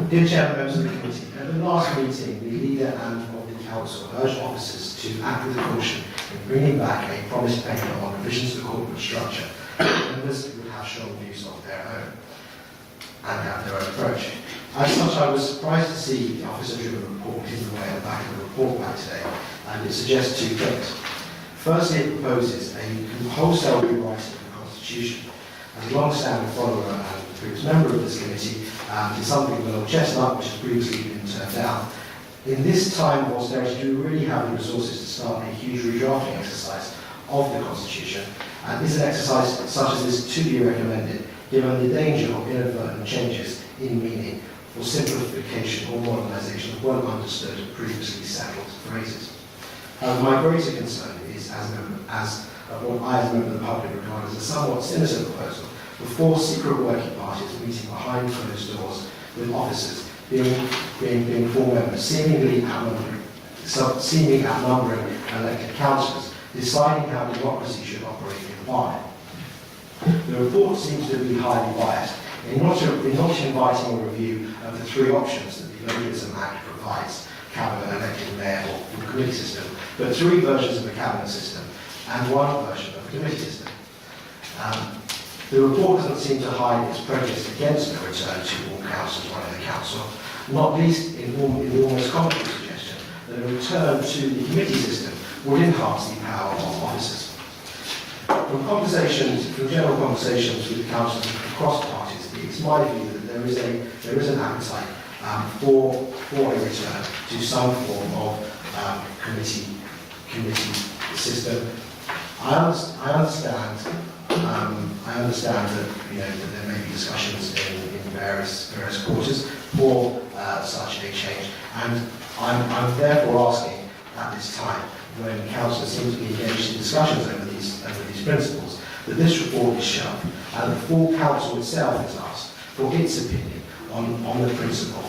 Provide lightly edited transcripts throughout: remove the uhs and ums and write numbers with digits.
Dear Chair, members of the committee, at the last meeting, the leader and of the council urged officers to act with caution in bringing back a promised payment on revisions to the corporate structure. Members would have strong views of their own and have their own approach. As such, I was surprised to see the officer-driven report hidden away at the back of the report back today, and it suggests two things. Firstly, it proposes a wholesale rewriting of the Constitution. As a long-standing follower and previous member of this committee, it's something with old chestnut, which has previously been turned down. In this time of austerity, do we really have the resources to start a huge redrafting exercise of the Constitution? And is an exercise such as this to be recommended, given the danger of inadvertent changes in meaning or simplification or modernisation of well understood, previously settled phrases? My greater concern is as what I, as a member of the public, regard as a somewhat sinister proposal, with four secret working parties meeting behind closed doors with officers being four members, seemingly outnumbering elected councillors, deciding how democracy should operate in Barnet. The report seems to be highly biased in not inviting a review of the three options that the Localism Act provides: cabinet, elected mayor, or committee system, but three versions of the cabinet system and one version of the committee system. The report doesn't seem to hide its prejudice against a return to all councils running the council, not least in the almost comical suggestion that a return to the committee system would enhance the power of officers. From general conversations with councils across parties, it's my view that there is an appetite for a return to some form of committee system. I understand that that there may be discussions in various quarters for such a change, and I'm therefore asking at this time, when councillors seem to be engaged in discussions over these principles, that this report is shelved and the full council itself is asked for its opinion on the principle,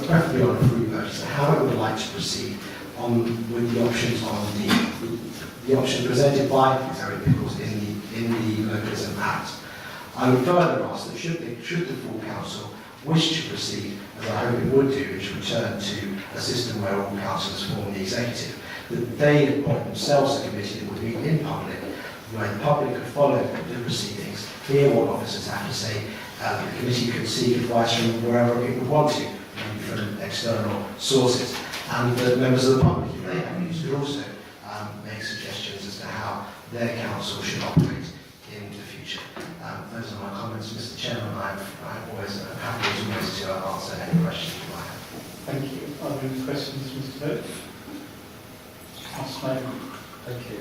preferably on a free vote, and how it would like to proceed with the options the options presented by Terry Pickles in the Localism Act. I would further ask that should the full council wish to proceed, as I hope it would do, which return to a system where all councillors form the executive, that they appoint themselves a committee that would meet in public, where the public could follow the proceedings, hear what officers have to say. The committee could seek advice from wherever it would want to, maybe from external sources, and the members of the public, if they have views, could also make suggestions as to how their council should operate in the future. Those are my comments, Mr. Chairman. I'm always happy as always to answer any questions you might have. Thank you. Are there any questions, Mr. Vogt? Thank you.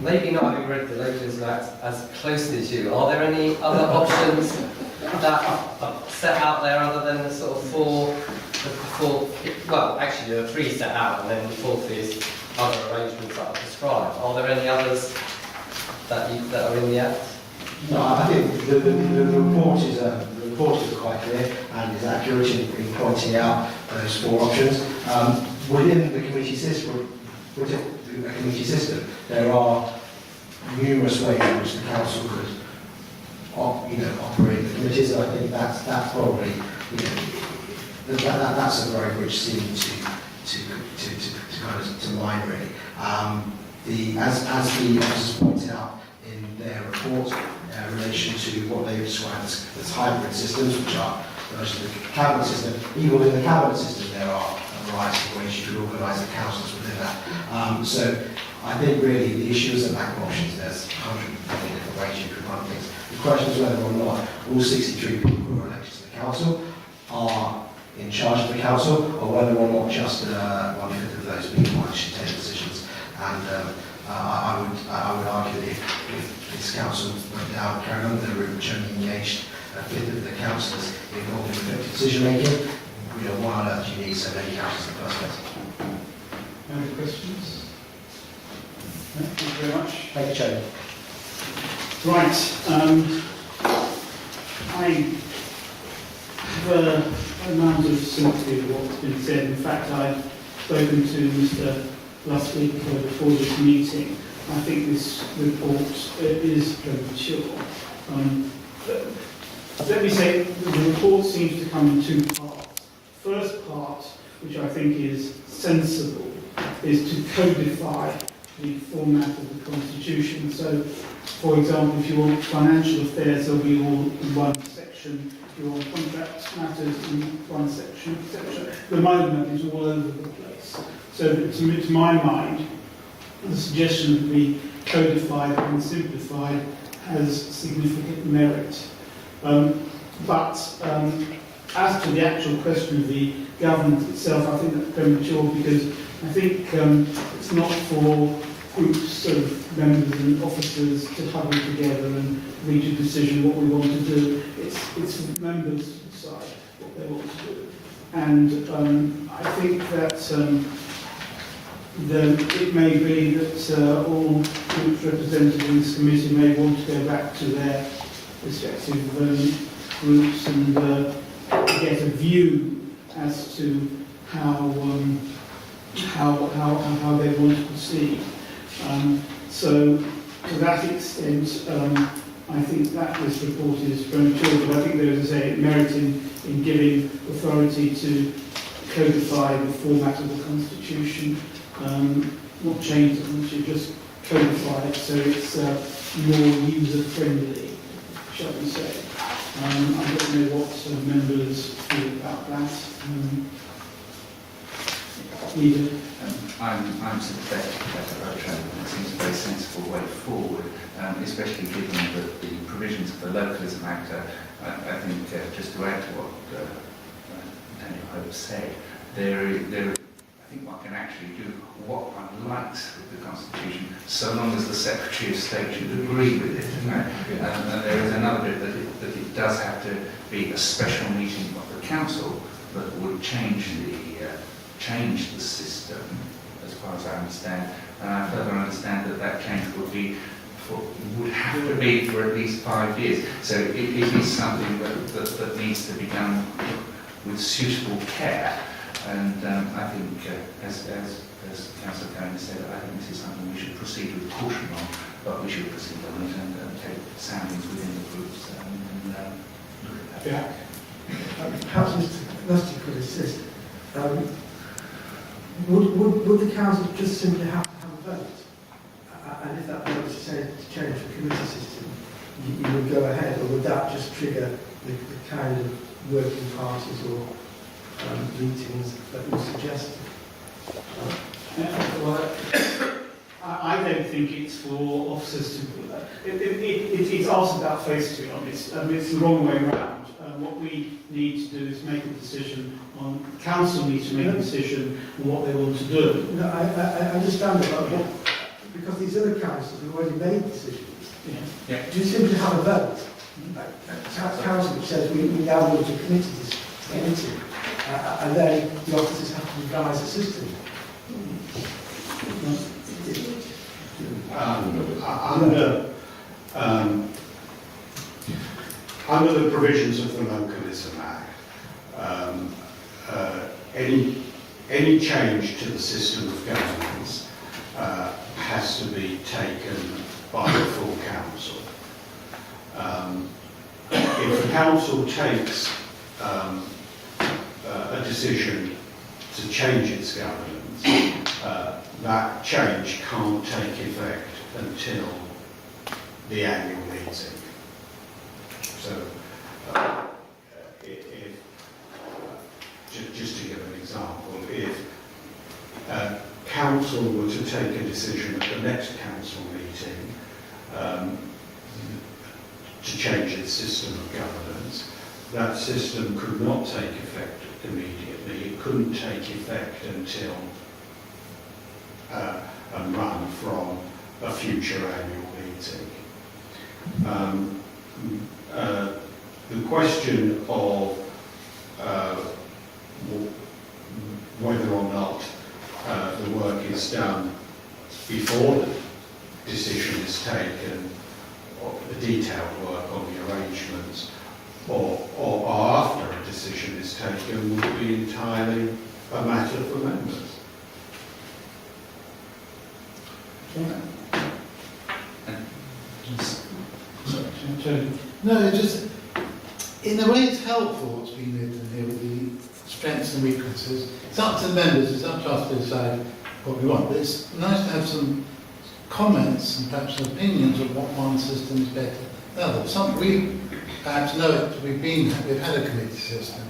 Maybe not having read the Localism Act as closely as you, are there any other options that are set out there other than the sort of four, well, actually there are three set out, and then the fourth is other arrangements that are prescribed. Are there any others that are in the Act? No, I think the report is quite clear and is accurate in pointing out those four options. Within the committee system, there are numerous ways in which the council could, operate the committees. And I think that's probably, that's a very rich scene to mine really. As the officers pointed out in their report, in relation to what they describe as hybrid systems, which are versions of the cabinet system. Even within the cabinet system, there are a variety of ways you could organise the councils within that. So I think really the issue is a lack of options. There's 150 different ways you could run things. The question is whether or not all 63 people who are elected to the council are in charge of the council, or whether or not just 1/5 of those people actually take decisions. And I would argue that if this council went down, carried on the route which only engaged 1/5 of the councillors involved in effective decision making, why on earth do you need so many councillors in the first place? Any questions? No, thank you very much. Thank you, Chairman. Right. I have a amount of sympathy with what's been said. In fact, I've spoken to Mr. last week before this meeting. I think this report is premature. Let me say the report seems to come in two parts. which I think is sensible, is to codify the format of the Constitution. So, for example, if you want financial affairs, they'll be all in one section. If you want contract matters, in one section, etc. The moment is all over the place. So, to my mind, the suggestion that be codified and simplified has significant merit. But as to the actual question of the government itself, I think that's premature, because I think it's not for groups of members and officers to huddle together and reach a decision what we want to do. It's for members to decide what they want to do. And I think that it may be that all groups represented in this committee may want to go back to their respective groups and get a view as to how they want to proceed. So to that extent, I think that this report is premature, but I think there is a merit in giving authority to codify the format of the Constitution, not change it, you just codify it so it's more user-friendly, shall we say. I don't know what members feel about that. Leader. I'm sympathetic to that approach. It seems a very sensible way forward, especially given that the provisions of the Localism Act, I think, just to add to what Daniel Hope said, I think one can actually do what one likes with the Constitution, so long as the Secretary of State should agree with it. And there is another bit that it does have to be a special meeting of the Council that would change the system, as far as I understand. And I further understand that change would have to be for at least 5 years. So it is something that needs to be done with suitable care. And I think, as Councillor Cohen said, I think this is something we should proceed with caution on, but we should proceed on it and take soundings within the groups and look at that. Yeah. Perhaps Mr. Lusty could assist. Would the council just simply have to have a vote? And if that vote was to change the committee system, you would go ahead, or would that just trigger the kind of working parties or meetings that you suggested? Well, I don't think it's for officers to do that. It's asked about face, to be honest. It's the wrong way around. What we need to do is make a decision on, council needs to make a decision on what they want to do. No, I understand that, but because these other councils have already made decisions. Yeah. Do you simply have a vote? A council which says we now want to commit to this committee, and then the officers have to devise a system. Under the provisions of the Localism Act, any change to the system of governance has to be taken by the full council. If the council takes a decision to change its governance, that change can't take effect until the annual meeting. So, just to give an example, if council were to take a decision at the next council meeting to change its system of governance, that system could not take effect immediately. It couldn't take effect until and run from a future annual meeting. The question of whether or not the work is done before the decision is taken, or the detailed work on the arrangements, or after a decision is taken, would be entirely a matter for members. No, just in a way it's helpful what's been written here with the strengths and weaknesses. It's up to the members, it's up to us to decide what we want. But it's nice to have some comments and perhaps some opinions of what one system is better than others. Some we perhaps know it. We've had a committee system,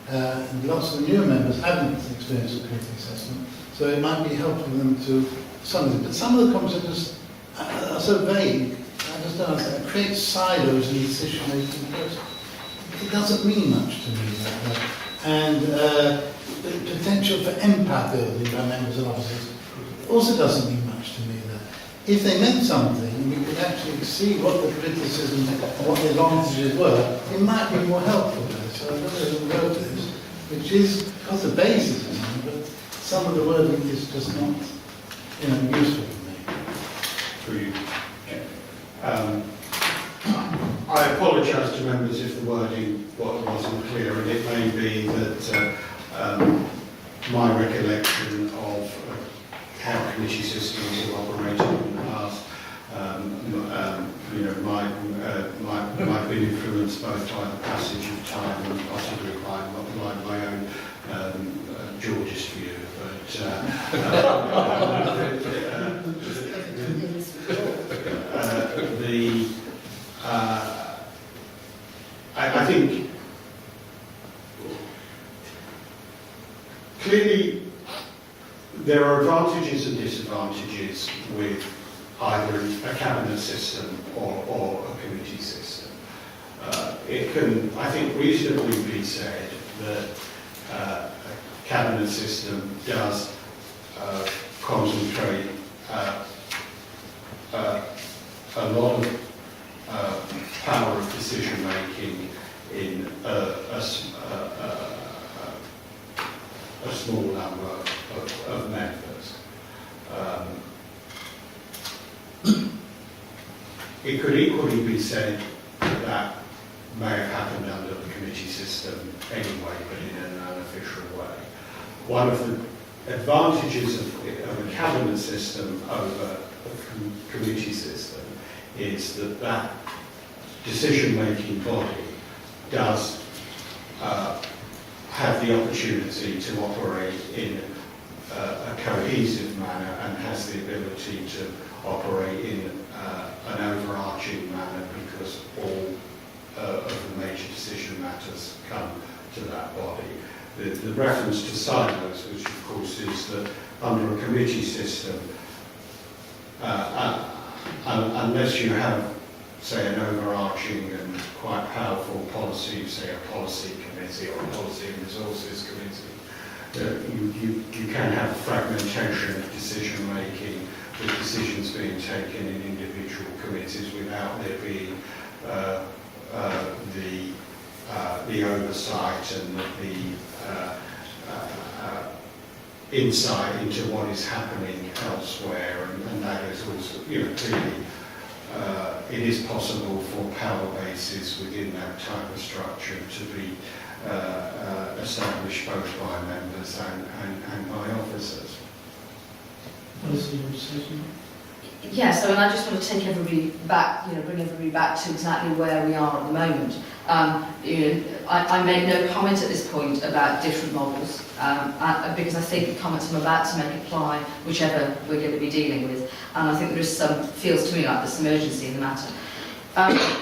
and lots of the newer members haven't experienced a committee system, so it might be helpful for them to some of them. But some of the comments are just are so vague. I just don't understand. It creates silos in the decision-making process. It doesn't mean much to me. And the potential for empire building by members and officers also doesn't mean much to me. If they meant something, we could actually see what the criticism and what the advantages were, it might be more helpful there. So I don't know who wrote this, which is got the basis in it, but some of the wording is just not useful for me. For you. I apologise to members if the wording wasn't clear, and it may be that my recollection of how committee systems have operated in the past might have been influenced both by the passage of time and possibly by my own Georgist view. I think clearly there are advantages and disadvantages with either a cabinet system or a committee system. It can, I think, reasonably be said that a cabinet system does concentrate a lot of power of decision making in a small number of members. It could equally be said that may have happened under the committee system anyway, but in an unofficial way. One of the advantages of a cabinet system over a committee system is that decision-making body does have the opportunity to operate in a cohesive manner and has the ability to operate in an overarching manner because all of the major decision matters come to that body. The reference to silos, which of course is that under a committee system, unless you have, say, an overarching and quite powerful policy, say a policy committee or a policy and resources committee, you can have fragmentation of decision making, with decisions being taken in individual committees without there being the oversight and the insight into what is happening elsewhere, and that is also, clearly it is possible for power bases within that type of structure to be established both by members and by officers. Yes, so I just want to take everybody back, bring everybody back to exactly where we are at the moment. I make no comment at this point about different models because I think the comments I'm about to make apply whichever we're going to be dealing with, and I think there is feels to me like there's some urgency in the matter.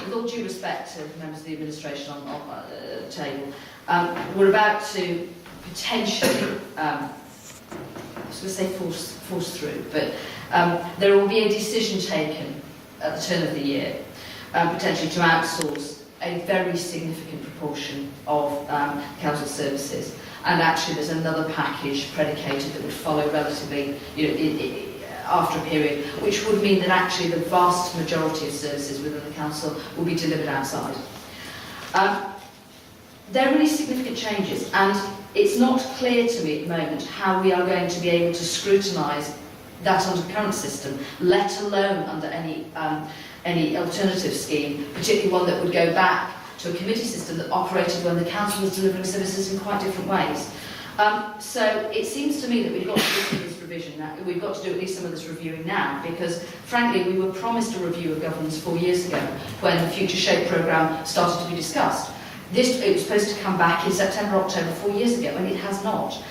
With all due respect to members of the administration on the table, we're about to potentially, I was going to say force through, but there will be a decision taken at the turn of the year, potentially to outsource a very significant proportion of council services. And actually there's another package predicated that would follow relatively, after a period, which would mean that actually the vast majority of services within the council will be delivered outside. There are really significant changes, and it's not clear to me at the moment how we are going to be able to scrutinise that under the current system, let alone under any alternative scheme, particularly one that would go back to a committee system that operated when the council was delivering services in quite different ways. So it seems to me that we've got to do some of this revision now. We've got to do at least some of this reviewing now, because frankly we were promised a review of governance 4 years ago when the Future Shape programme started to be discussed. It was supposed to come back in September, October 4 years ago, and it has not.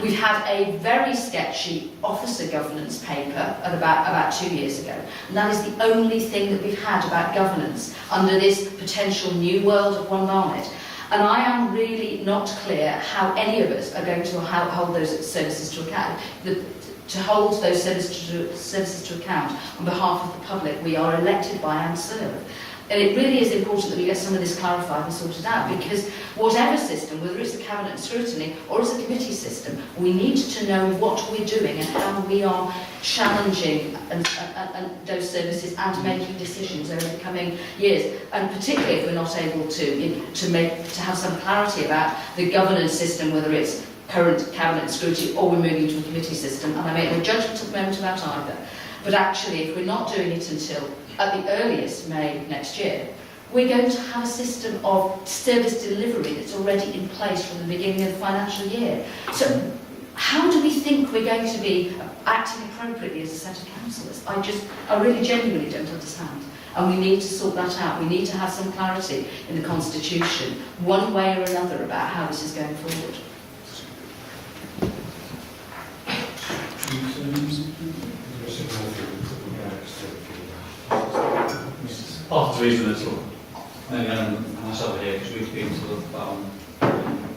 We've had a very sketchy officer governance paper at about 2 years ago, and that is the only thing that we've had about governance under this potential new world of One Barnet. And I am really not clear how any of us are going to hold those services to account. To hold those services to account on behalf of the public. We are elected by and serve. And it really is important that we get some of this clarified and sorted out, because whatever system, whether it's a cabinet and scrutiny or it's a committee system, we need to know what we're doing and how we are challenging and those services and making decisions over the coming years. And particularly if we're not able to have some clarity about the governance system, whether it's current cabinet and scrutiny or we're moving to a committee system. And I make no judgment at the moment about either. But actually, if we're not doing it until at the earliest May next year, we're going to have a system of service delivery that's already in place from the beginning of the financial year. So how do we think we're going to be acting appropriately as a set of councillors? I really genuinely don't understand. And we need to sort that out. We need to have some clarity in the Constitution, one way or another, about how this is going forward. Part of the reason that sort of maybe Ellen and myself are here, because we've been sort of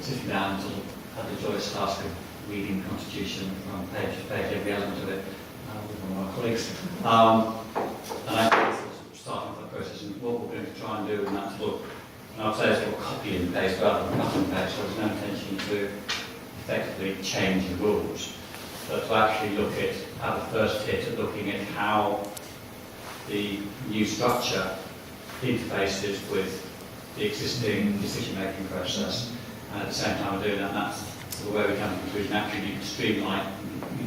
sitting down and sort of had the joyous task of reading the Constitution from page to page, every element of it, with one of our colleagues. And I think it's sort of starting that process, and what we're going to try and do in that look, and I would say it's sort of copy and paste rather than cut and paste, so there's no intention to effectively change the rules, but to actually look at, have a first hit at looking at how the new structure interfaces with the existing decision-making process, and at the same time of doing that, that's sort of where we come to the conclusion. Actually, you can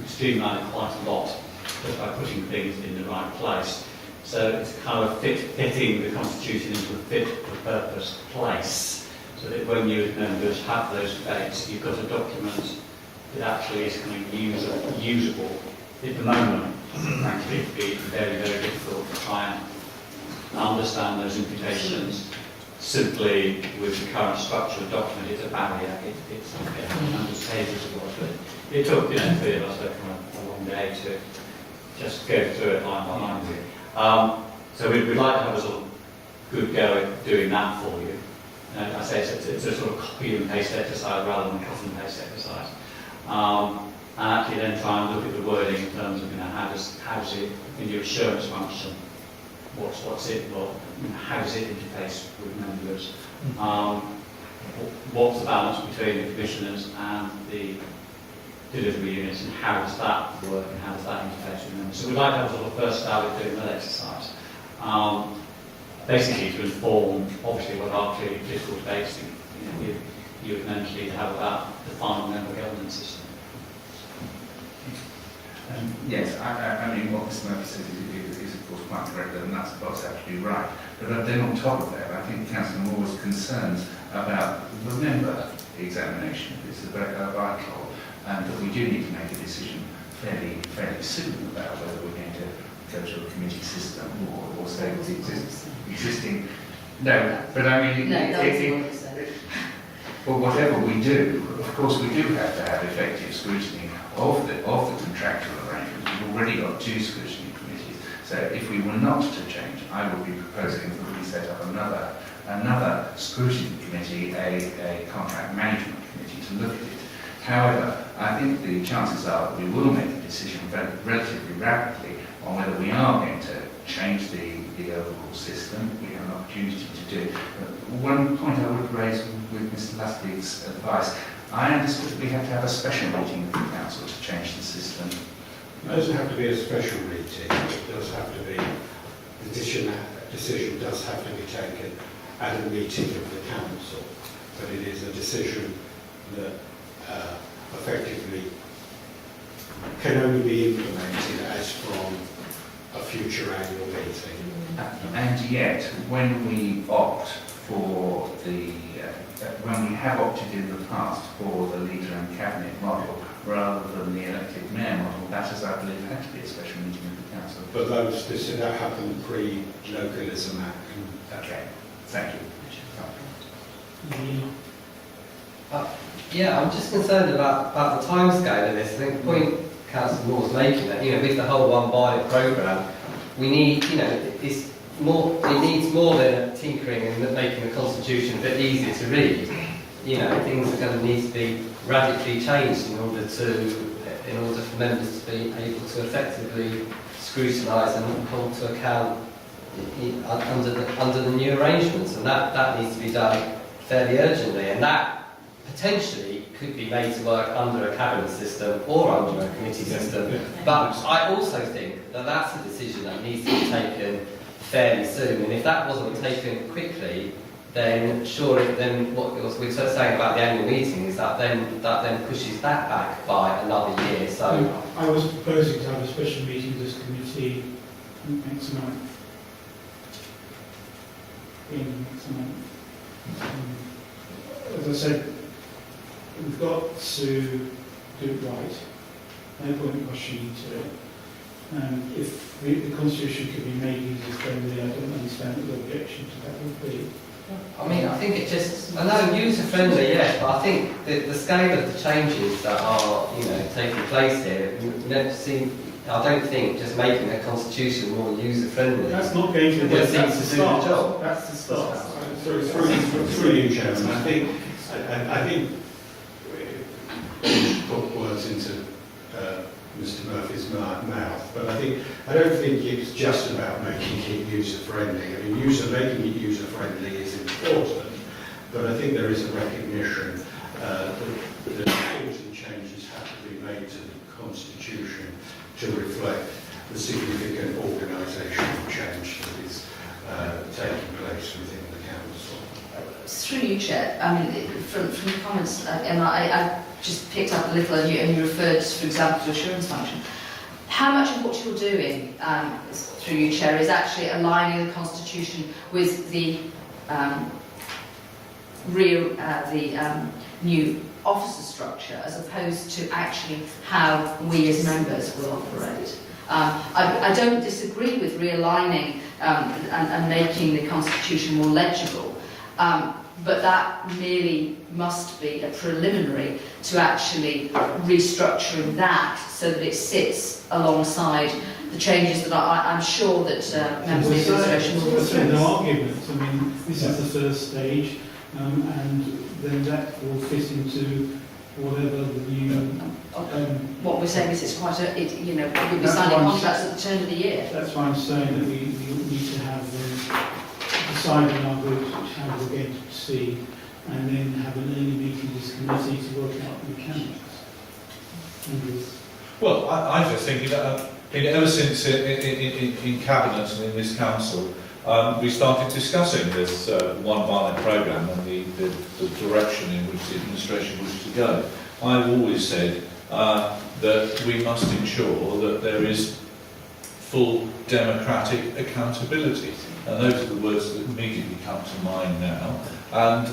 streamline it quite a lot just by putting things in the right place. So it's kind of fitting the Constitution into a fit-for-purpose place, so that when you as members have those debates, you've got a document that actually is kind of usable. At the moment, frankly, it'd be very, very difficult to try and understand those implications simply with the current structure of the document. It's a barrier. It's hundreds of pages of work, but it took, 3 of us a long day to just go through it line by line. So we'd like to have a sort of good go at doing that for you. And I say it's a sort of copy and paste exercise rather than a cut and paste exercise. And actually then try and look at the wording in terms of, how does it, in your assurance function, what's it, how does it interface with members? What's the balance between the commissioners and the delivery units, and how does that work, and how does that interface with members? So we'd like to have a sort of first stab at doing that exercise. Basically to inform, obviously, what are clearly political debates you would then need to have about the final member governance system. Yes, I mean, what Mr. Murphy says is of course quite correct, and that's absolutely right. But then on top of that, I think Councillor Moore was concerned about the member examination. It's very vital, and that we do need to make a decision fairly soon about whether we're going to go to a committee system or stay with the existing. No, but I mean, but whatever we do, of course, we do have to have effective scrutiny of the contractual arrangements. We've already got 2 scrutiny committees. So if we were not to change, I would be proposing that we set up another scrutiny committee, a contract management committee, to look at it. However, I think the chances are that we will make a decision relatively rapidly on whether we are going to change the overall system. We have an opportunity to do. But one point I would raise with Mr. Lustig's advice, I understood that we have to have a special meeting of the council to change the system. It doesn't have to be a special meeting. It does have to be, the decision does have to be taken at a meeting of the council. But it is a decision that effectively can only be implemented as from a future annual meeting. And yet, when we opt for when we have opted in the past for the leader and cabinet model rather than the elected mayor model, that has, I believe, had to be a special meeting of the council. But that happened pre-Localism Act. Okay, thank you. Yeah, I'm just concerned about the timescale of this. I think the point Councillor Moore was making, that, you know, with the whole One Barnet programme, we need, you know, it needs more than tinkering and making the constitution a bit easier to read. You know, things are going to need to be radically changed in order for members to be able to effectively scrutinise and hold to account under the new arrangements, and that needs to be done fairly urgently, and that potentially could be made to work under a cabinet system or under a committee system. But I also think that that's a decision that needs to be taken fairly soon, and if that wasn't taken quickly, then surely what we're saying about the annual meeting is that then pushes that back by another year. So I was proposing to have a special meeting of this committee next month. As I said, we've got to do it right. No point in rushing into it. If the constitution could be made user-friendly, I don't understand what the objection to that would be. I mean, I think it just, I know user-friendly, yes, but I think the scale of the changes that are, you know, taking place here, I don't think just making the constitution more user-friendly. That's not going to Well, do that's the the start. job. That's the start. Through you, Chairman, I think we should put words into Mr. Murphy's mouth, but I don't think it's just about making it user-friendly. I mean, making it user-friendly is important, but I think there is a recognition that important changes have to be made to the Constitution to reflect the significant organisational change that is taking place within the Council. Through you, Chair, I mean, from the comments, and I just picked up a little, and you referred, for example, to assurance function. How much of what you're doing, through you, Chair, is actually aligning the Constitution with the new officer structure, as opposed to actually how we as members will operate? I don't disagree with realigning and making the Constitution more legible, but that merely must be a preliminary to actually restructuring that so that it sits alongside the changes that I'm sure that members of the administration will There's no argument. I mean, this is the first stage, and then that will fit into whatever the new... what we're saying is it's quite a, we'll be signing contracts at the turn of the year. That's why I'm saying that we need to have decide in our groups which how we're going to proceed, and then have an early meeting of this committee to work out the mechanics. Well, I'm just thinking that ever since in Cabinet and in this Council, we started discussing this One Barnet programme and the direction in which the administration wished to go. I've always said that we must ensure that there is full democratic accountability. And those are the words that immediately come to mind now. And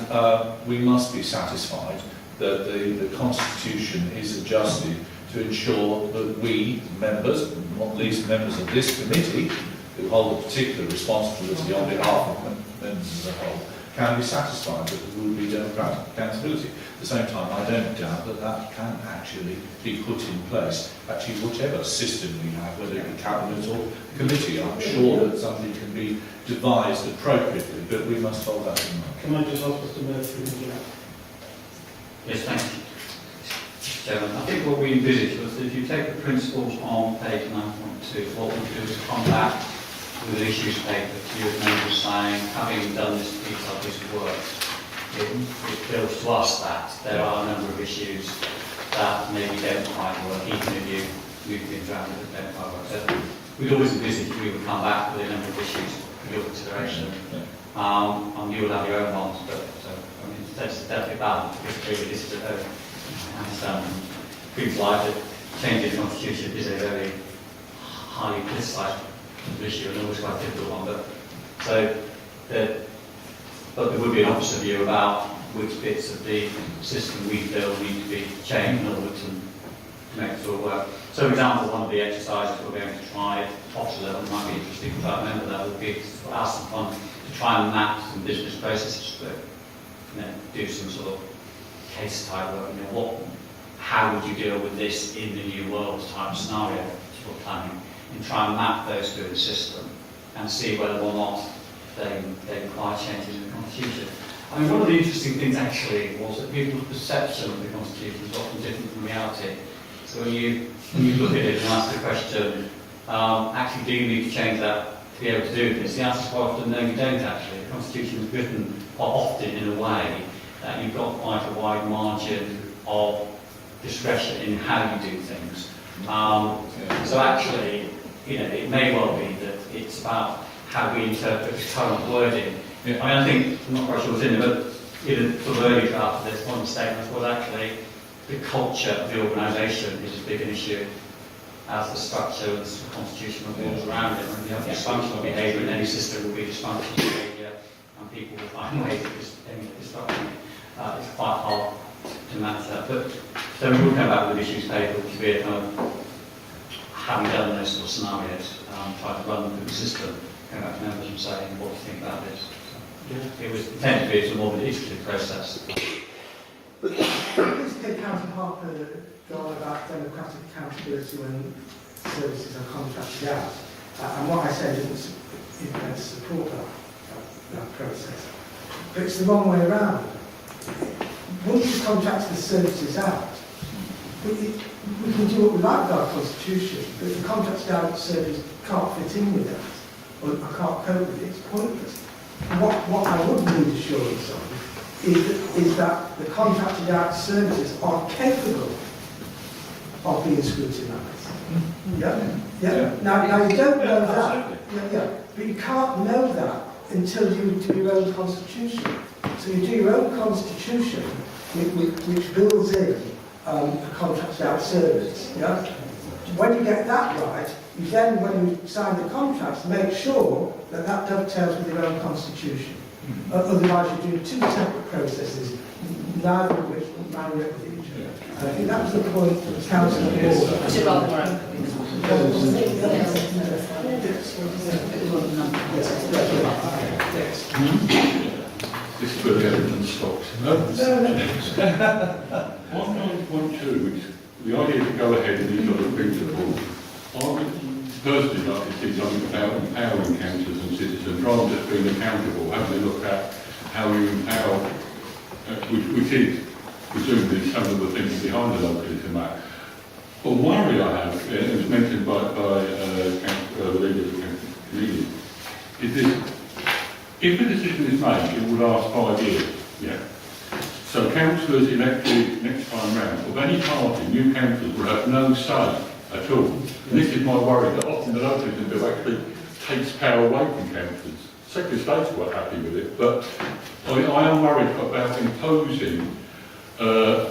we must be satisfied that the Constitution is adjusted to ensure that we, members, not least members of this committee, who hold a particular responsibility on behalf of members as a whole, can be satisfied that there will be democratic accountability. At the same time, I don't doubt that that can actually be put in place. Actually, whatever system we have, whether it be cabinet or committee, I'm sure that something can be devised appropriately, but we must hold that in mind. Can I just ask Mr. Murphy to do that? Yes, thank you. Chairman, I think what we envisaged was that if you take the principles on page 9.2, what we do is come back with an issues paper to you as members saying, having done this detailed piece of work, it feels to us that there are a number of issues that maybe don't quite work, even if you've been drafted that don't quite work. So we'd always envisaged we would come back with a number of issues for your consideration. And you will have your own ones, but I mean, it's a delicate balance, because clearly this is a very, I understand, things like the changing the Constitution is a very highly politicised issue and always quite a difficult one, but there would be an opposite view about which bits of the system we feel need to be changed in order to make it all work. So, for example, one of the exercises we're going to try at officer level, might be interesting for that member level, would be to ask them to try and map some business processes through. do some sort of case type work. How would you deal with this in the new world type scenario sort of planning, and try and map those through the system and see whether or not they require changes in the constitution. I mean, one of the interesting things actually was that people's perception of the constitution is often different from reality. So when you look at it and ask the question, actually, do you need to change that to be able to do this? The answer is quite often no, you don't actually. The constitution is written quite often in a way that you've got quite a wide margin of discretion in how you do things. So actually, it may well be that it's about how we interpret the current wording. I mean, I think, I'm not quite sure what's in there, but in the sort of early draft of this, one of the statements was actually the culture of the organisation is as big an issue as the structure and the constitutional rules around it. And you have dysfunctional behaviour in any system will be dysfunctional behaviour, and people will find ways of disrupting it. It's quite hard to manage that. But so we will come back with the issues paper, which will be a kind of having done those sort of scenarios, try to run them through the system, go back to members and saying, what do you think about this? So it was intended to be more of an iterative process. But this is counterpart go on about democratic accountability when services are contracted out. And what I said isn't intend to support that process. But it's the wrong way around. Once you contract the services out, we can do what we like with our constitution, but if the contracted out service can't fit in with that, or can't cope with it, it's pointless. What I would need assurance on is that the contracted out services are capable of being scrutinised. Yeah. Now you don't know that. Yeah. But you can't know that until you do your own constitution. So you do your own constitution, which builds in a contracted out service. Yeah. When you get that right, you then, when you sign the contracts, make sure that that dovetails with your own constitution. Otherwise, you're doing two separate processes, neither of which will marry up with each other. And I think that was the point of the Council of War. Is it rather more This is where the evidence stops. No. 1.2, which the idea to go ahead and these other principles, I would personally like to see something about empowering councillors and citizens, rather than just being accountable, having a look at how you empower, which is presumably some of the things behind the Localism Act. But one worry I have, and it was mentioned by the leader of the committee, is this: if a decision is made, it will last 5 years. Yeah. So councillors elected next time round of any party, new councillors will have no say at all. And this is my worry, that often the Localism Bill actually takes power away from councillors. Secretary of State's quite happy with it, but I am worried about imposing a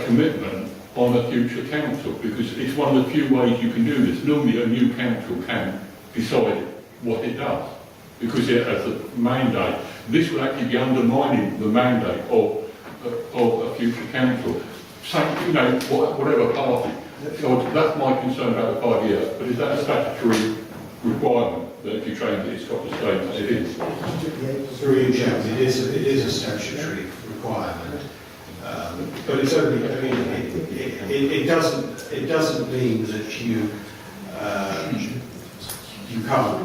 commitment on a future council, because it's one of the few ways you can do this. Normally a new council can decide what it does, because it has a mandate. This will actually be undermining the mandate of a future council. So, whatever party. So that's my concern about the 5 years. But is that a statutory requirement that if you change it, it's got to stay as it is? Through you, Chairman, it is a statutory requirement. But it's only, it doesn't mean that you can't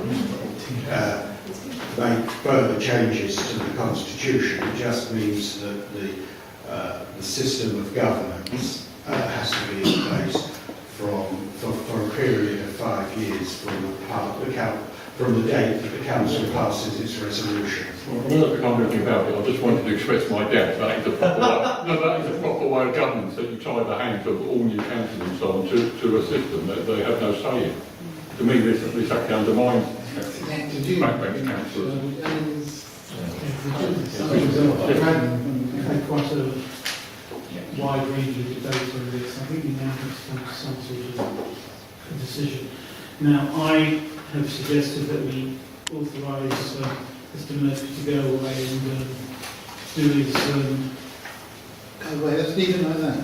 make further changes to the Constitution. It just means that the system of governance has to be in place for a period of 5 years from the date that the Council passes its resolution. Well, I'm not talking about it. I just wanted to express my doubt that is a proper way. No, that is a proper way of governance, that you tie the hands of all new councils and so on to a system that they have no say in. To me, this actually undermines backbench councillors. We've had quite a wide range of debate over this. I think we now have to come to some sort of a decision. Now, I have suggested that we authorise Mr Murphy to go away and do his... Go away, let's leave it like that.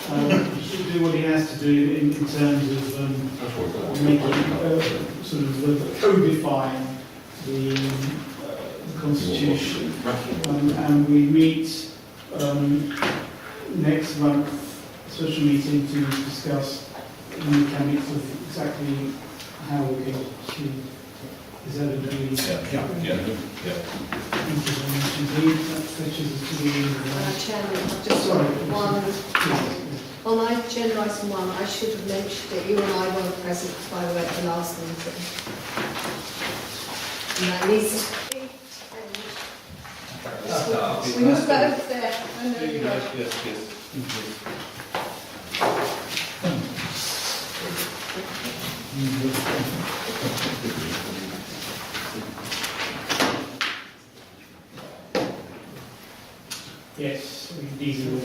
he should do what he has to do in terms of making, sort of codifying the the Constitution. And we meet next month, special meeting to discuss the mechanics of exactly how we get to. Is that a really? That fetches us to the end of Chairman, I've just Sorry. one. On agenda item 1, I should have mentioned it. You and I weren't present, by the way, at the last meeting. And that needs to be changed. We were both there. I know you were. Yes. Yes, these are all.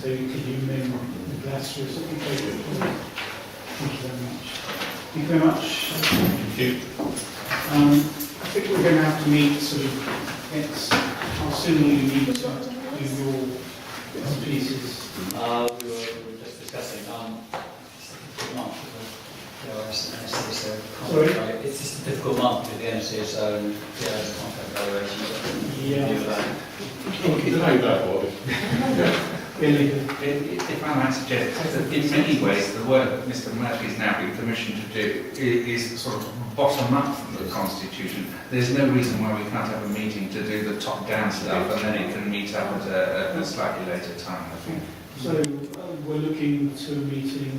So could you amend the glass reciprocator? Thank you very much. Thank you very much. Thank you. I think we're going to have to meet sort of next, how soon will you need to do your bits and pieces? We were just discussing, month, Sorry? it's just a difficult month with the NCSO and the contract evaluation. Yeah. Delay that was. If I might suggest, that in many ways the work that Mr Murphy's now been commissioned to do is sort of bottom up from the Constitution. There's no reason why we can't have a meeting to do the top down stuff and then it can meet up at a slightly later time, I think. So we're looking to a meeting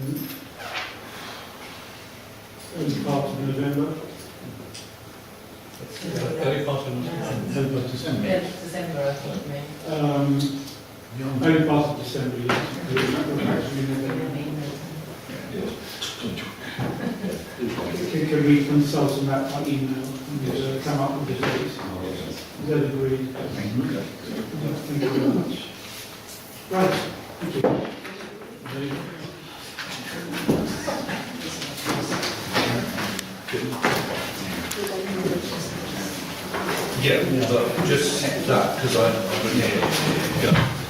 early part of November. Early part of December. December, I think, maybe. Early part of December, yes. Actually, November. Can we consult on that by email and come up with the dates? Is that agreed? Thank you very much. Right, thank you. Yeah, but just that, because I wouldn't hear.